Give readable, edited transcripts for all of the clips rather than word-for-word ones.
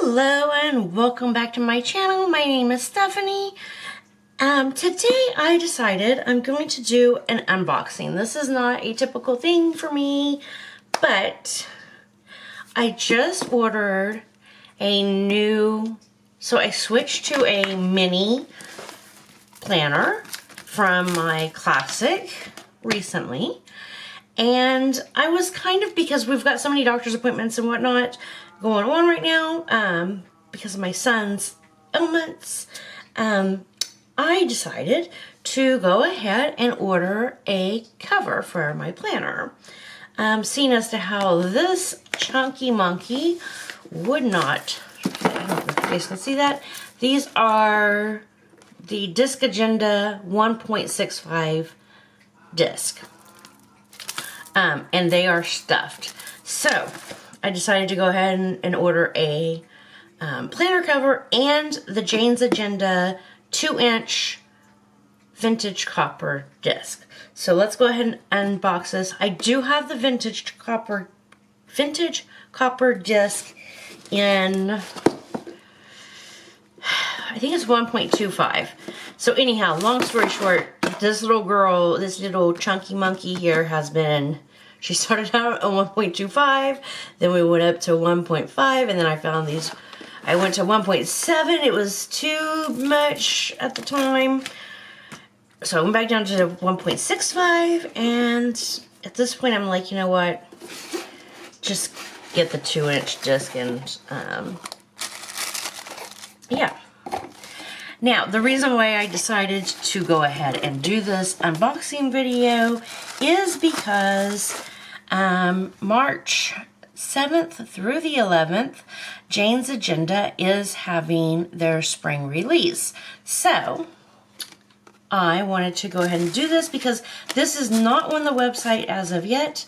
Hello and welcome back to my channel. My name is Stephanie. Today I decided I'm going to do an unboxing. This is not a typical thing for me, but I just ordered so I switched to a mini planner from my classic recently. And I was because we've got so many doctor's appointments and whatnot going on right now, because of my son's ailments, I decided to go ahead and order a cover for my planner. Seeing as to how this chunky monkey would not, I don't know if you guys can see that. These are the Disc Agenda 1.65 disc. And they are stuffed. So I decided to go ahead and order a planner cover and the Jane's Agenda 2-inch vintage copper disc. So let's go ahead and unbox this. I do have the vintage copper disc in, I think it's 1.25. So anyhow, long story short, this little chunky monkey here she started out at 1.25, then we went up to 1.5, and then I found these. I went to 1.7, it was too much at the time. So I went back down to 1.65, and at this point I'm like, you know what? Just get the 2-inch disc and, yeah. Now, the reason why I decided to go ahead and do this unboxing video is because March 7th through the 11th, Jane's Agenda is having their spring release. So, I wanted to go ahead and do this because this is not on the website as of yet,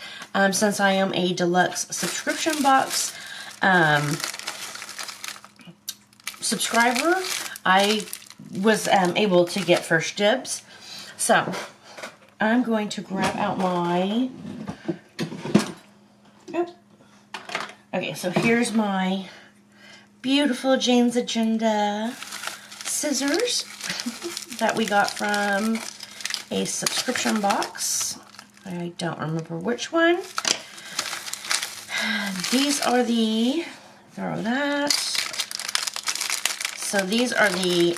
since I am a deluxe subscription box subscriber. I was able to get first dibs. So, I'm going to grab out my... Okay, so here's my beautiful Jane's Agenda scissors that we got from a subscription box. I don't remember which one. These are the... throw that. So these are the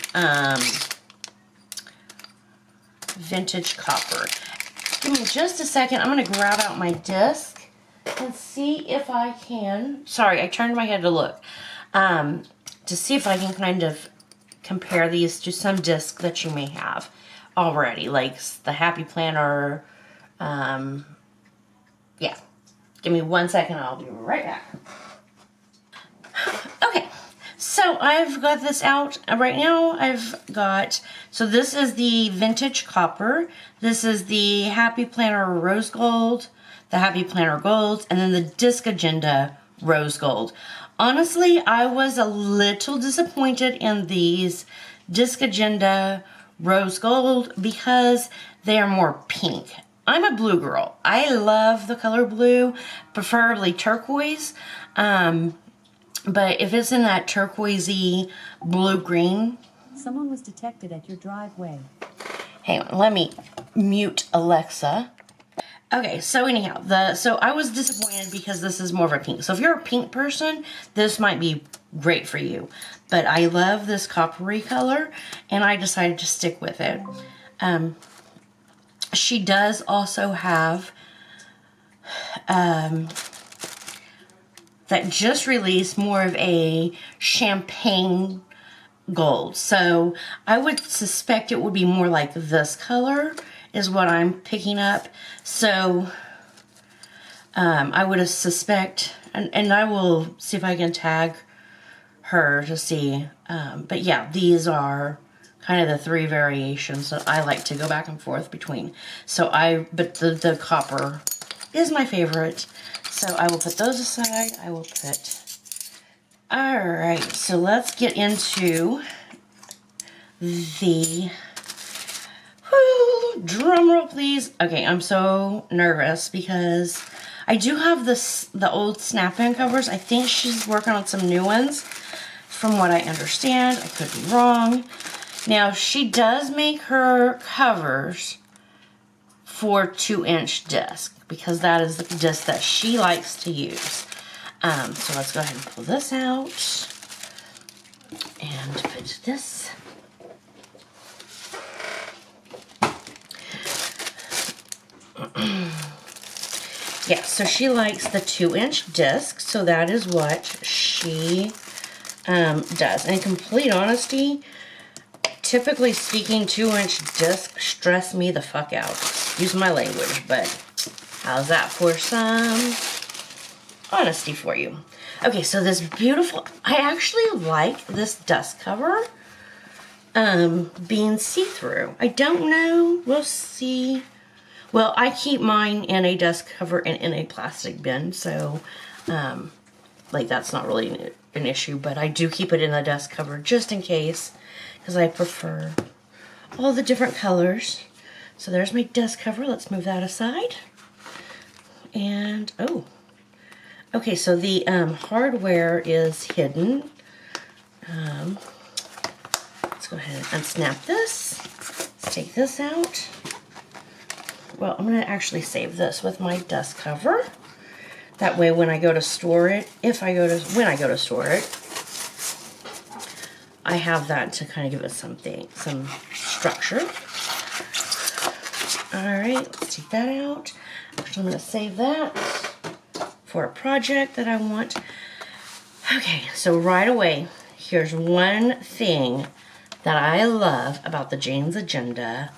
vintage copper. Give me just a second. I'm going to grab out my disc and see if I can... Sorry, I turned my head to look. To see if I can kind of compare these to some discs that you may have already. Like the Happy Planner. Yeah. Give me 1 second. I'll be right back. Okay. So I've got this out right now. So this is the vintage copper. This is the Happy Planner rose gold, the Happy Planner gold, and then the Disc Agenda rose gold. Honestly, I was a little disappointed in these Disc Agenda rose gold because they are more pink. I'm a blue girl. I love the color blue, preferably turquoise. But if it's in that turquoisey blue-green... Someone was detected at your driveway. Hang on, let me mute Alexa. Okay, so anyhow, so I was disappointed because this is more of a pink. So if you're a pink person, this might be great for you. But I love this coppery color, and I decided to stick with it. She does also have... that just released more of a champagne gold. So I would suspect it would be more like this color is what I'm picking up. So I would suspect, and I will see if I can tag her to see. But yeah, these are kind of the three variations that I like to go back and forth between. So but the copper is my favorite. So I will put those aside. Alright, so let's get into the... drum roll, please. Okay, I'm so nervous because I do have the old snap-in covers. I think she's working on some new ones. from what I understand. I could be wrong. Now, she does make her covers for 2-inch disc because that is the disc that she likes to use. So let's go ahead and pull this out and put this. Yeah, so she likes the 2-inch disc, so that is what she does. And in complete honesty, typically speaking, 2-inch disc stress me the fuck out. Excuse my language, but how's that for some honesty for you? Okay, so this beautiful, I actually like this dust cover being see-through. I don't know, we'll see. Well, I keep mine in a dust cover and in a plastic bin, so like that's not really an issue, but I do keep it in a dust cover just in case, because I prefer all the different colors. So there's my dust cover. Let's move that aside. And, oh, okay, so the hardware is hidden. Let's go ahead and unsnap this. Let's take this out. Well, I'm going to actually save this with my dust cover. That way when I go to store it, when I go to store it, I have that to kind of give it some structure. Alright, let's take that out. Actually, I'm going to save that for a project that I want. Okay, so right away, here's one thing that I love about the Jane's Agenda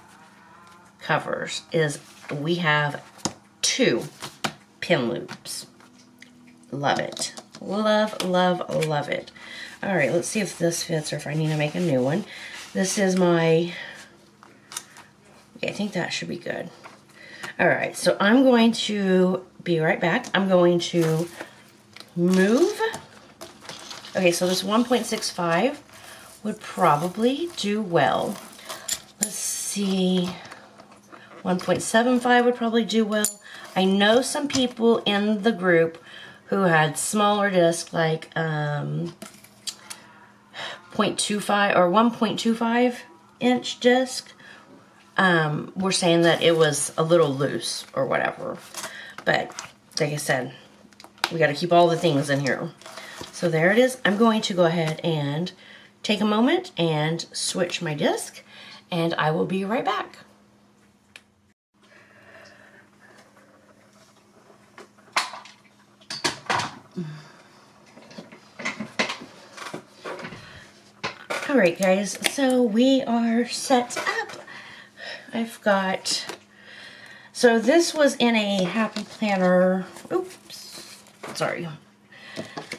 covers is we have 2 pin loops. Love it. Love, love, love it. All right, let's see if this fits or if I need to make a new one. This is my, okay, I think that should be good. All right, so I'm going to be right back. I'm going to move. Okay, so this 1.65 would probably do well. Let's see. 1.75 would probably do well. I know some people in the group who had smaller discs like 0.25 or 1.25 inch disc were saying that it was a little loose or whatever. But like I said, we got to keep all the things in here. So there it is. I'm going to go ahead and take a moment and switch my disc, and I will be right back. Alright guys, so we are set up. I've got, so this was in a Happy Planner, oops, sorry.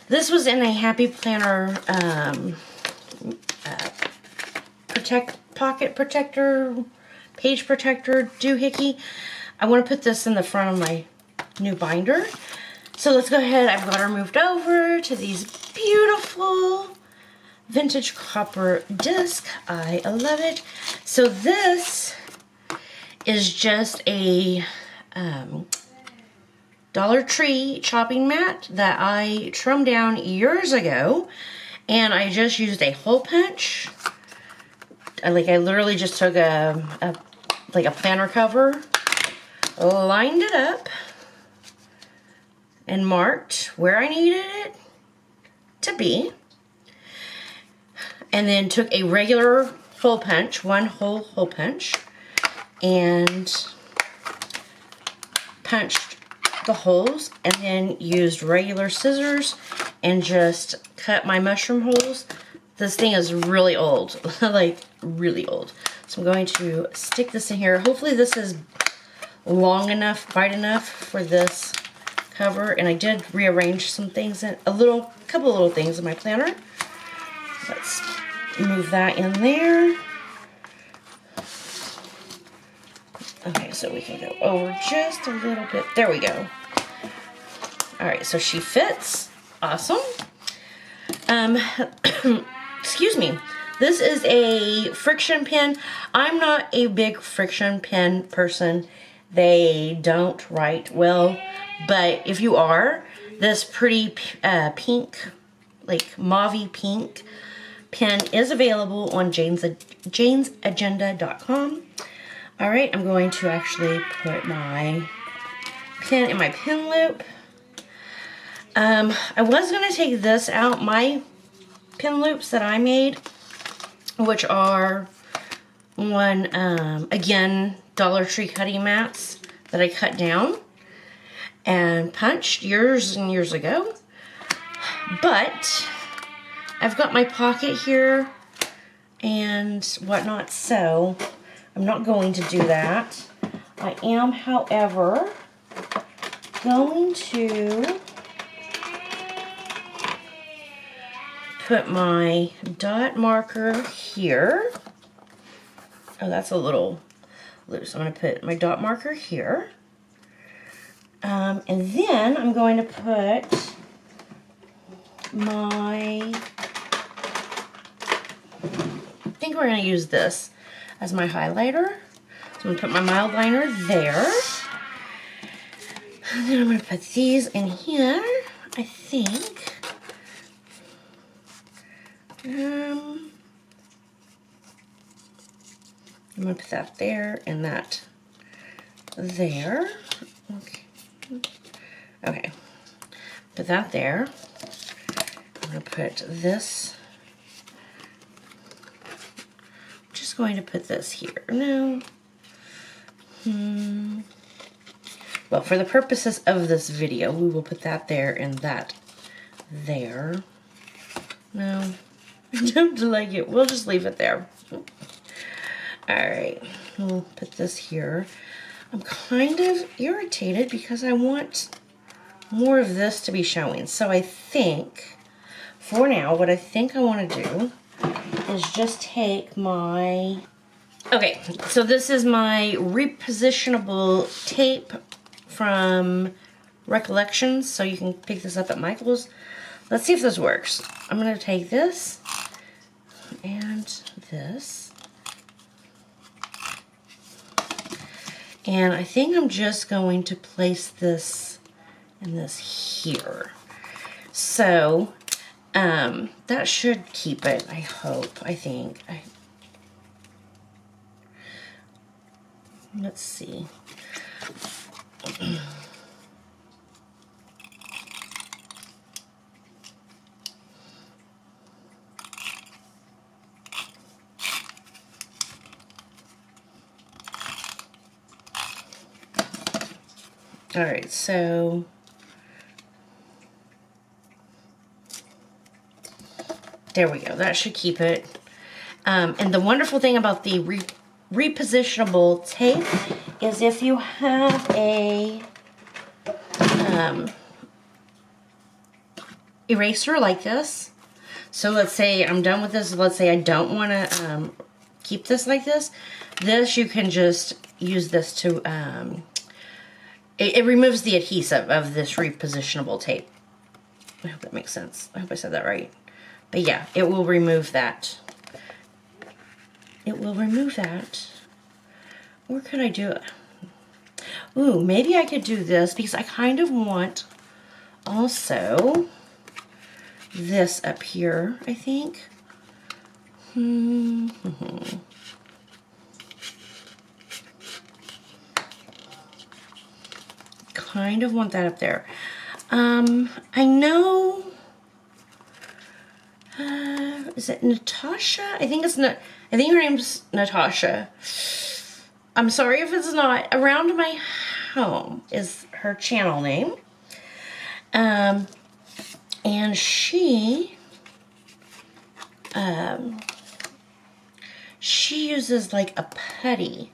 This was in a Happy Planner pocket protector, page protector doohickey. I want to put this in the front of my new binder. So let's go ahead, I've got her moved over to these beautiful vintage copper disc. I love it. So this is just a Dollar Tree chopping mat that I trimmed down years ago, and I just used a hole punch. I literally just took a planner cover, lined it up, and marked where I needed it to be. And then took a regular hole punch, one hole punch, and punched the holes, and then used regular scissors and just cut my mushroom holes. This thing is really old, like really old. So I'm going to stick this in here. Hopefully this is long enough, wide enough for this cover. And I did rearrange some things, a couple little things in my planner. Let's move that in there. Okay, so we can go over just a little bit. There we go. All right, so she fits. Awesome. Excuse me. This is a friction pin. I'm not a big friction pin person. They don't write well, but if you are, this pretty pink, like mauve pink pen is available on janesagenda.com. All right, I'm going to actually put my pen in my pen loop. I was going to take this out, my pen loops that I made, which are one, again, Dollar Tree cutting mats that I cut down and punched years and years ago. But I've got my pocket here and whatnot, so I'm not going to do that. I am, however, going to put my dot marker here. Oh, that's a little loose. I'm going to put my dot marker here. And then I'm going to put my, I think we're going to use this as my highlighter. So I'm going to put my mild liner there. And then I'm going to put these in here, I think. I'm going to put that there and that there. Okay. Put that there. I'm going to put this. I'm just going to put this here. No. Well, for the purposes of this video, we will put that there and that there. No. I don't like it. We'll just leave it there. Alright. We'll put this here. I'm kind of irritated because I want more of this to be showing. So I think, for now, what I think I want to do is just take my... Okay, so this is my repositionable tape from Recollections. So you can pick this up at Michael's. Let's see if this works. I'm going to take this and this. And I think I'm just going to place this and this here. So, that should keep it, I hope, I think. Let's see. All right, so there we go. That should keep it. And the wonderful thing about the repositionable tape is if you have a eraser like this. So let's say I'm done with this. Let's say I don't want to keep this like this. This you can just use this to it removes the adhesive of this repositionable tape. I hope that makes sense. I hope I said that right. But yeah, it will remove that. It will remove that. Or could I do it? Ooh, maybe I could do this because I kind of want also this up here, I think. Kind of want that up there. I know, is it Natasha? I think it's not, I think her name's Natasha. I'm sorry if it's not. Around My Home is her channel name. And she uses like a putty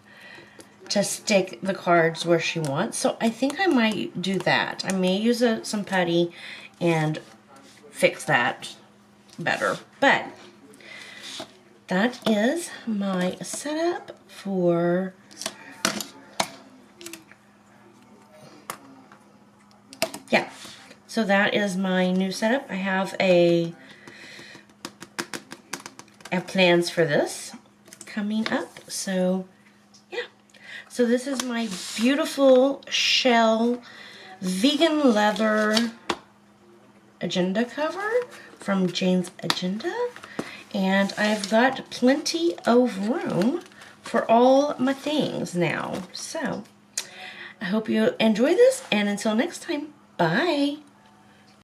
to stick the cards where she wants. So I think I might do that. I may use some putty and fix that better. But that is my setup for yeah. So that is my new setup. I have plans for this coming up. So so this is my beautiful shell vegan leather agenda cover from Jane's Agenda. And I've got plenty of room for all my things now. So I hope you enjoy this, and until next time, bye.